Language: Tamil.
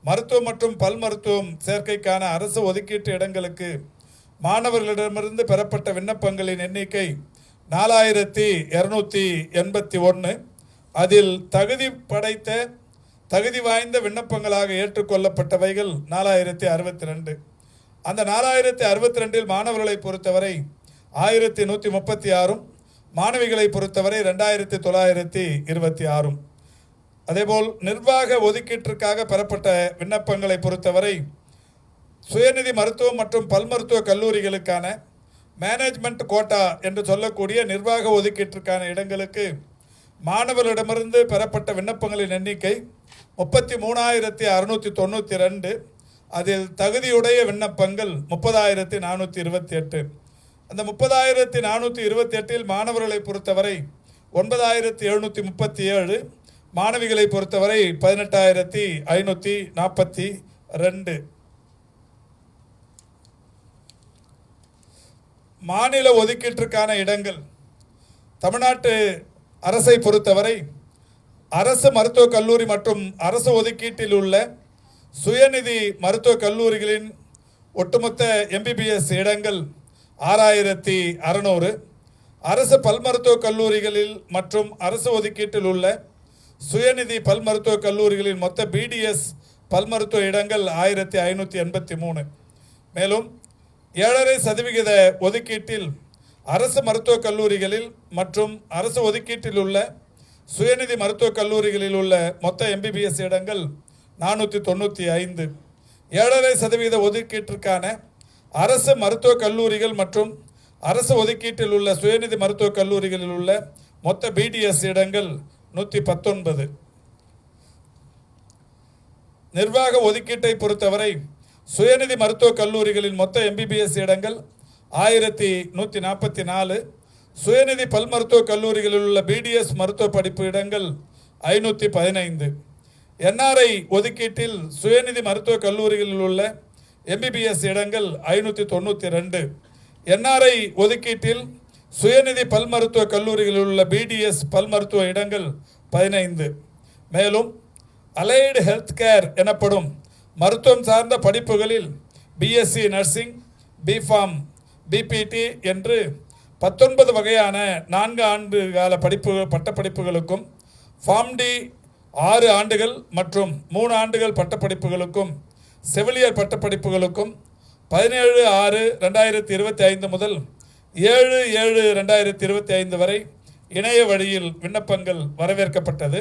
மருத்துவம் மற்றும் பல் மருத்துவம் சேர்க்கைக்கான அரசு ஒதுக்கீட்டு இடங்களுக்கு மாணவர்களிடமிருந்து பெறப்பட்ட விண்ணப்பங்களின் எண்ணிக்கை 4281. அதில் தகுதி வாய்ந்த விண்ணப்பங்களாக ஏற்றுக்கொள்ளப்பட்டவைகள் 4062. அந்த 4062இல் மாணவர்களை பொறுத்தவரை 1136, மாணவிகளை பொறுத்தவரை 2926. அதேபோல் நிர்வாக ஒதுக்கீட்டிற்காக பெறப்பட்ட விண்ணப்பங்களை பொறுத்தவரை சுயநிதி மருத்துவம் மற்றும் பல் மருத்துவ கல்லூரிகளுக்கான மேனேஜ்மெண்ட் கோட்டா என்று சொல்லக்கூடிய நிர்வாக ஒதுக்கீட்டிற்கான இடங்களுக்கு மாணவர்களிடமிருந்து பெறப்பட்ட விண்ணப்பங்களின் எண்ணிக்கை 33,692. அதில் தகுதியுடைய விண்ணப்பங்கள் 30,428. அந்த 30,428இல் மாணவர்களை பொறுத்தவரை 9,737, மாணவிகளை பொறுத்தவரை 18,542. மாநில ஒதுக்கீட்டிற்கான இடங்கள் தமிழ்நாட்டு அரசை பொறுத்தவரை அரசு மருத்துவக் கல்லூரி மற்றும் அரசு ஒதுக்கீட்டில் உள்ள சுயநிதி மருத்துவக் கல்லூரிகளின் ஒட்டுமொத்த MBBS இடங்கள் 6,600. அரசு பல் மருத்துவக் கல்லூரிகளில் மற்றும் அரசு ஒதுக்கீட்டில் உள்ள சுயநிதி பல் மருத்துவக் கல்லூரிகளின் மொத்த BDS பல் மருத்துவ இடங்கள் 1,583. மேலும் 7.5% ஒதுக்கீட்டில் அரசு மருத்துவக் கல்லூரிகளில் மற்றும் அரசு ஒதுக்கீட்டில் உள்ள சுயநிதி மருத்துவக் கல்லூரிகளில் உள்ள மொத்த MBBS இடங்கள் 495. 7.5% ஒதுக்கீட்டிற்கான அரசு மருத்துவக் கல்லூரிகள் மற்றும் அரசு ஒதுக்கீட்டில் உள்ள சுயநிதி மருத்துவக் கல்லூரிகளில் உள்ள மொத்த BDS இடங்கள் 119. நிர்வாக ஒதுக்கீட்டை பொறுத்தவரை சுயநிதி மருத்துவக் கல்லூரிகளின் மொத்த MBBS இடங்கள் 1,144. சுயநிதி பல் மருத்துவக் கல்லூரிகளில் உள்ள BDS மருத்துவ படிப்பு இடங்கள் 515. NRI ஒதுக்கீட்டில் சுயநிதி மருத்துவக் கல்லூரிகளில் உள்ள MBBS இடங்கள் 592. NRI ஒதுக்கீட்டில் சுயநிதி பல் மருத்துவக் கல்லூரிகளில் உள்ள BDS பல் மருத்துவ இடங்கள் 15. மேலும் அலைடு ஹெல்த் கேர் எனப்படும் மருத்துவம் சார்ந்த படிப்புகளில் BSc நர்சிங், BPharm, BPT என்று 19 வகையான 4 ஆண்டு கால பட்டப்படிப்புகளுக்கும், PharmD 6 ஆண்டுகள் மற்றும் 3 ஆண்டுகள் பட்டப்படிப்புகளுக்கும், செவிலியர் பட்டப்படிப்புகளுக்கும் 17/6/2025 முதல் 7/7/2025 வரை இணைய வழியில் விண்ணப்பங்கள் வரவேற்கப்பட்டது.